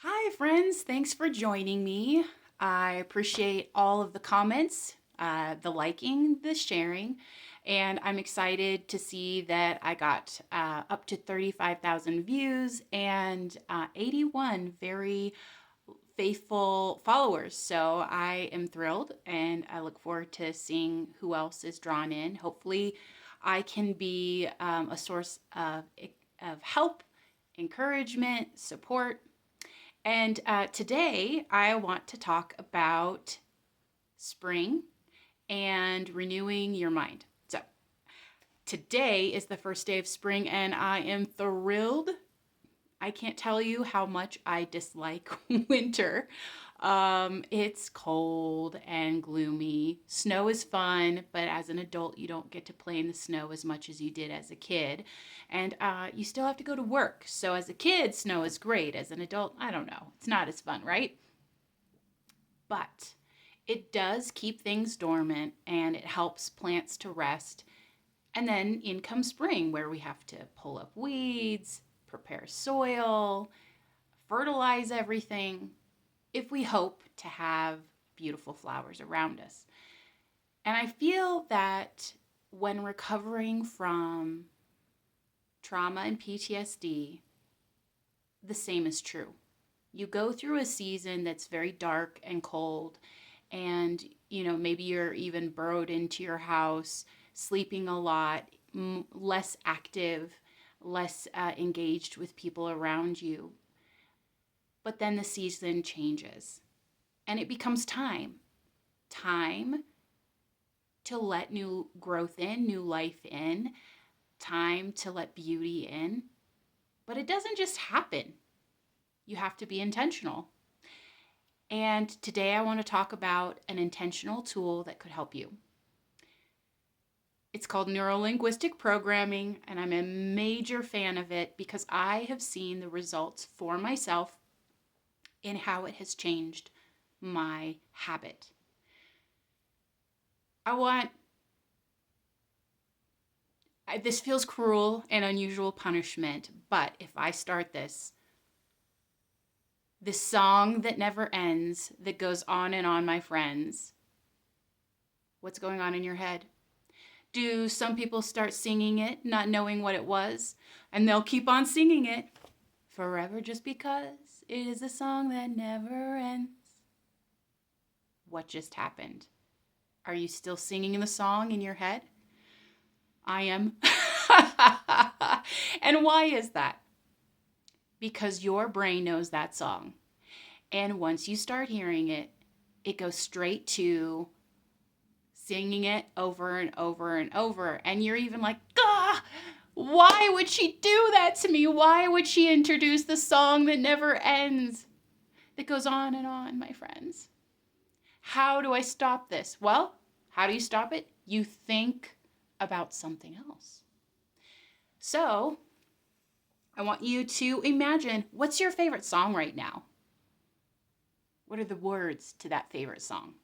Hi, friends. Thanks for joining me. I appreciate all of the comments, the liking, the sharing, and I'm excited to see that I got up to 35,000 views and 81 very faithful followers. So I am thrilled and I look forward to seeing who else is drawn in. Hopefully, I can be a source of help, encouragement, support, and today I want to talk about spring and renewing your mind. So, today is the first day of spring, and I am thrilled. I can't tell you how much I dislike winter. It's cold and gloomy. Snow is fun, but as an adult, you don't get to play in the snow as much as you did as a kid. And you still have to go to work. So, as a kid, snow is great. As an adult, I don't know. It's not as fun, right? But it does keep things dormant and it helps plants to rest. And then in comes spring, where we have to pull up weeds, prepare soil, fertilize everything, if we hope to have beautiful flowers around us. And I feel that when recovering from trauma and PTSD, the same is true. You go through a season that's very dark and cold, and maybe you're even burrowed into your house, sleeping a lot, less active, less engaged with people around you. But then the season changes and it becomes time to let new growth in, new life in, time to let beauty in. But it doesn't just happen. You have to be intentional. And today I want to talk about an intentional tool that could help you. It's called neuro-linguistic programming, and I'm a major fan of it because I have seen the results for myself in how it has changed my habit. This feels cruel and unusual punishment, but if I start this song that never ends, that goes on, my friends, what's going on in your head? Do some people start singing it, not knowing what it was, and they'll keep on singing it forever just because it is a song that never ends? What just happened? Are you still singing the song in your head? I am. And why is that? Because your brain knows that song. And once you start hearing it, it goes straight to singing it over and over and over. And you're even like, why would she do that to me? Why would she introduce the song that never ends? That goes on, my friends. How do I stop this? Well, how do you stop it? You think about something else. So, I want you to imagine, what's your favorite song right now? What are the words to that favorite song?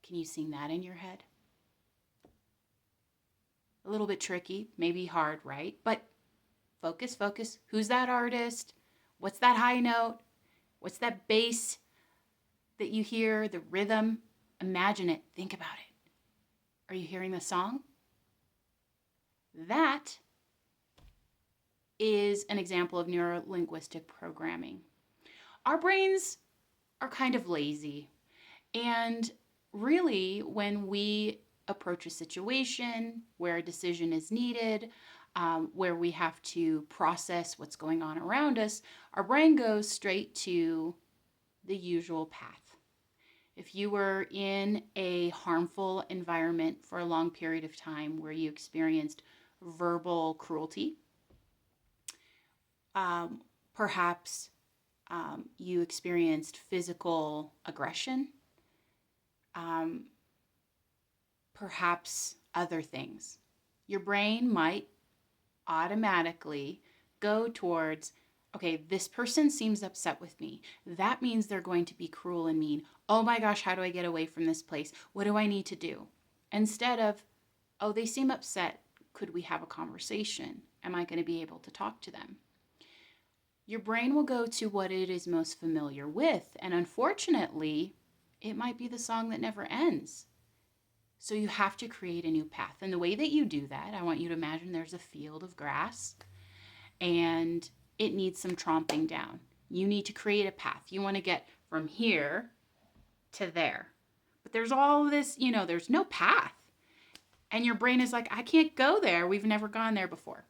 Can you sing that in your head? A little bit tricky, maybe hard, right? But focus. Who's that artist? What's that high note? What's that bass that you hear, the rhythm? Imagine it. Think about it. Are you hearing the song? That is an example of neuro-linguistic programming. Our brains are kind of lazy. And really, when we approach a situation where a decision is needed, where we have to process what's going on around us, our brain goes straight to the usual path. If you were in a harmful environment for a long period of time where you experienced verbal cruelty, perhaps you experienced physical aggression, perhaps other things, your brain might automatically go towards, okay, this person seems upset with me. That means they're going to be cruel and mean. Oh my gosh, how do I get away from this place? What do I need to do? Instead of, oh, they seem upset. Could we have a conversation? Am I going to be able to talk to them? Your brain will go to what it is most familiar with. And unfortunately, it might be the song that never ends. So you have to create a new path. And the way that you do that, I want you to imagine there's a field of grass and it needs some tromping down. You need to create a path. You want to get from here to there. But there's all this, there's no path. And your brain is like, I can't go there. We've never gone there before.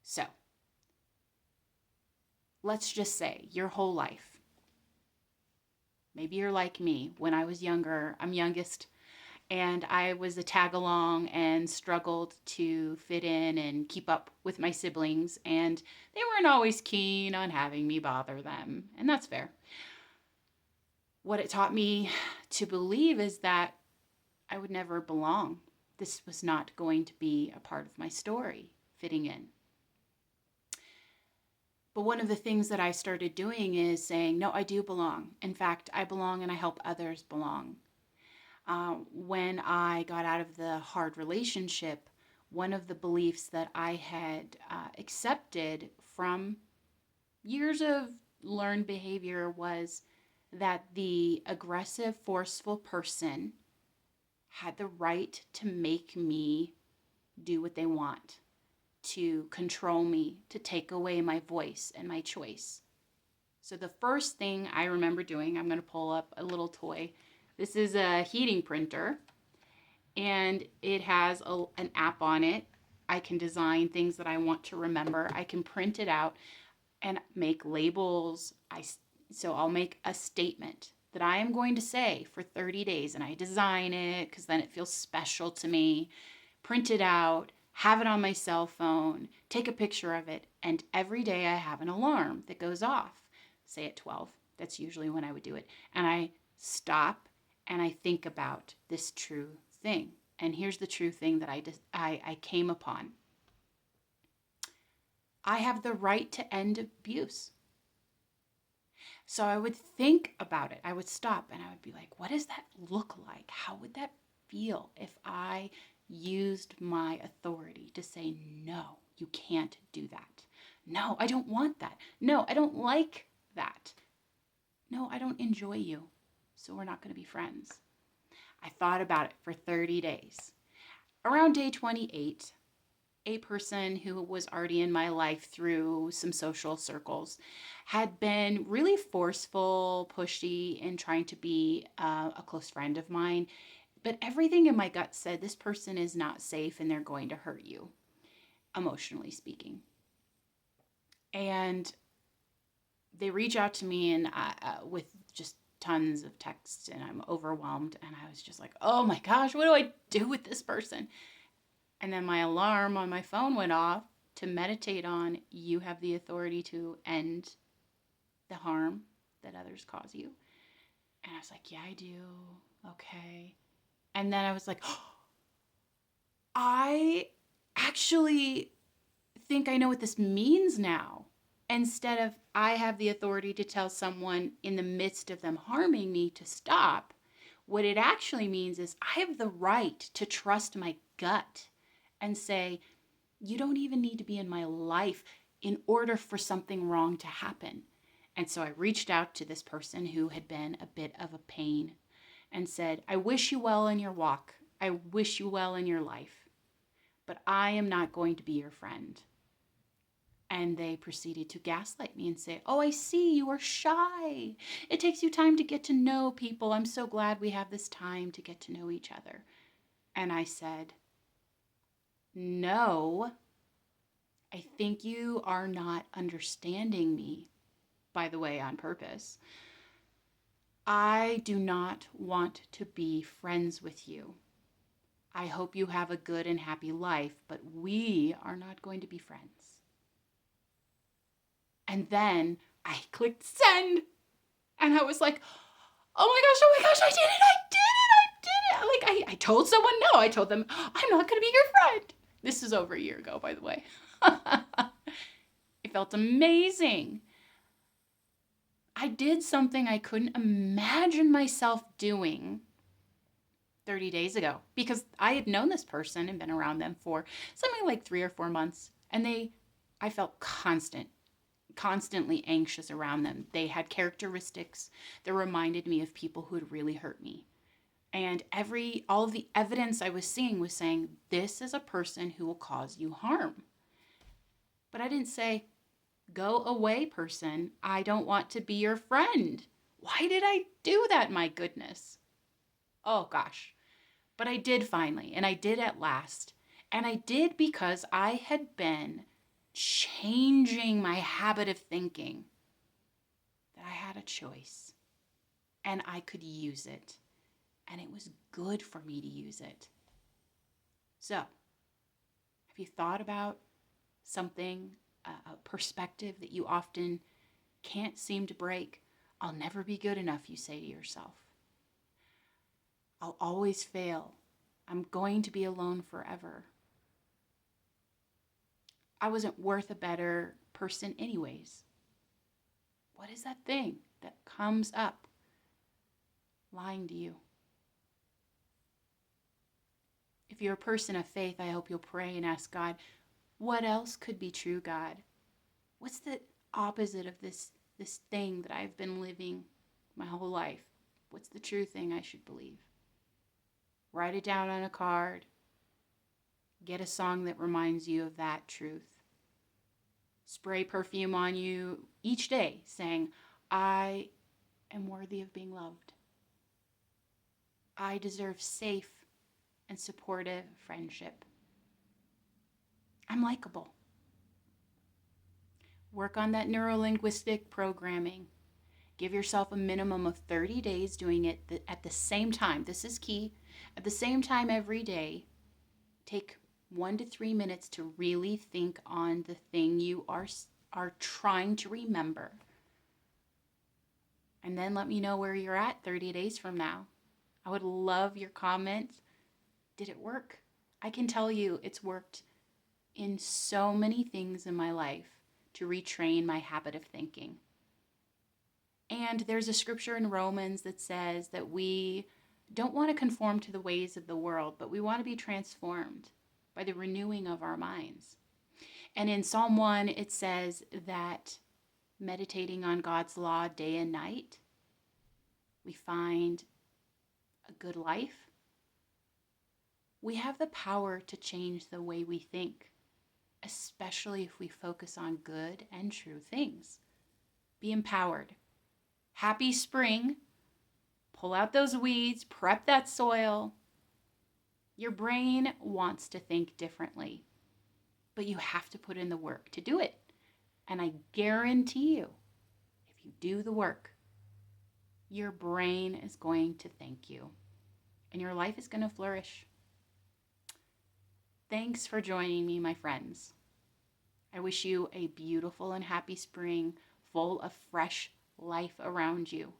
So let's just say your whole life. Maybe you're like me. When I was younger, I'm youngest, and I was a tag along and struggled to fit in and keep up with my siblings, and they weren't always keen on having me bother them, and that's fair. What it taught me to believe is that I would never belong. This was not going to be a part of my story, fitting in. But one of the things that I started doing is saying, no, I do belong. In fact, I belong and I help others belong. When I got out of the hard relationship, one of the beliefs that I had accepted from years of learned behavior was that the aggressive, forceful person had the right to make me do what they want, to control me, to take away my voice and my choice. So the first thing I remember doing, I'm going to pull up a little toy. This is a heating printer, and it has an app on it. I can design things that I want to remember. I can print it out and make labels. So I'll make a statement that I am going to say for 30 days, and I design it because then it feels special to me. Print it out, have it on my cell phone, take a picture of it, and every day I have an alarm that goes off, say at 12. That's usually when I would do it. And I stop and I think about this true thing. And here's the true thing that I came upon. I have the right to end abuse. So I would think about it. I would stop and I would be like, what does that look like? How would that feel if I used my authority to say, no, you can't do that. No, I don't want that. No, I don't like that. No, I don't enjoy you. So we're not going to be friends. I thought about it for 30 days. Around day 28, a person who was already in my life through some social circles had been really forceful, pushy, and trying to be a close friend of mine. But everything in my gut said this person is not safe and they're going to hurt you, emotionally speaking. And they reach out to me and with just tons of texts, and I'm overwhelmed. And I was just like, oh my gosh, what do I do with this person? And then my alarm on my phone went off to meditate on, you have the authority to end the harm that others cause you. And I was like, yeah, I do. Okay. And then I was like, oh, I actually think I know what this means now. Instead of I have the authority to tell someone in the midst of them harming me to stop, what it actually means is I have the right to trust my gut and say, you don't even need to be in my life in order for something wrong to happen. And so I reached out to this person who had been a bit of a pain and said, I wish you well in your walk. I wish you well in your life, but I am not going to be your friend. And they proceeded to gaslight me and say, oh, I see you are shy. It takes you time to get to know people. I'm so glad we have this time to get to know each other. And I said, no, I think you are not understanding me, by the way, on purpose. I do not want to be friends with you. I hope you have a good and happy life, but we are not going to be friends. And then I clicked send, and I was like, oh my gosh, I did it. Like, I told someone no. I told them, I'm not going to be your friend. This is over a year ago, by the way. It felt amazing. I did something I couldn't imagine myself doing 30 days ago because I had known this person and been around them for something like 3 or 4 months. And I felt constant constantly anxious around them. They had characteristics that reminded me of people who had really hurt me. And all of the evidence I was seeing was saying, this is a person who will cause you harm. But I didn't say, go away, person. I don't want to be your friend. Why did I do that, my goodness? Oh gosh. But I did finally, and I did at last. And I did because I had been changing my habit of thinking that I had a choice and I could use it. And it was good for me to use it. So, have you thought about something, a perspective that you often can't seem to break? I'll never be good enough, you say to yourself. I'll always fail. I'm going to be alone forever. I wasn't worth a better person anyways. What is that thing that comes up lying to you? If you're a person of faith, I hope you'll pray and ask God, what else could be true, God? What's the opposite of this thing that I've been living my whole life? What's the true thing I should believe? Write it down on a card. Get a song that reminds you of that truth. Spray perfume on you each day saying, I am worthy of being loved. I deserve safe and supportive friendship. I'm likable. Work on that neuro-linguistic programming. Give yourself a minimum of 30 days doing it at the same time. This is key. At the same time every day, take 1 to 3 minutes to really think on the thing you are trying to remember. And then let me know where you're at 30 days from now. I would love your comments. Did it work? I can tell you it's worked in so many things in my life to retrain my habit of thinking. And there's a scripture in Romans that says that we don't want to conform to the ways of the world, but we want to be transformed by the renewing of our minds. And in Psalm 1, it says that meditating on God's law day and night, we find a good life. We have the power to change the way we think, especially if we focus on good and true things. Be empowered. Happy spring. Pull out those weeds, prep that soil. Your brain wants to think differently, but you have to put in the work to do it. And I guarantee you, if you do the work, your brain is going to thank you and your life is going to flourish. Thanks for joining me, my friends. I wish you a beautiful and happy spring full of fresh life around you.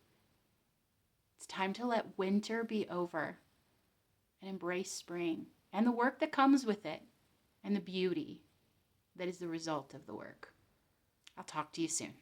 It's time to let winter be over and embrace spring and the work that comes with it and the beauty that is the result of the work. I'll talk to you soon.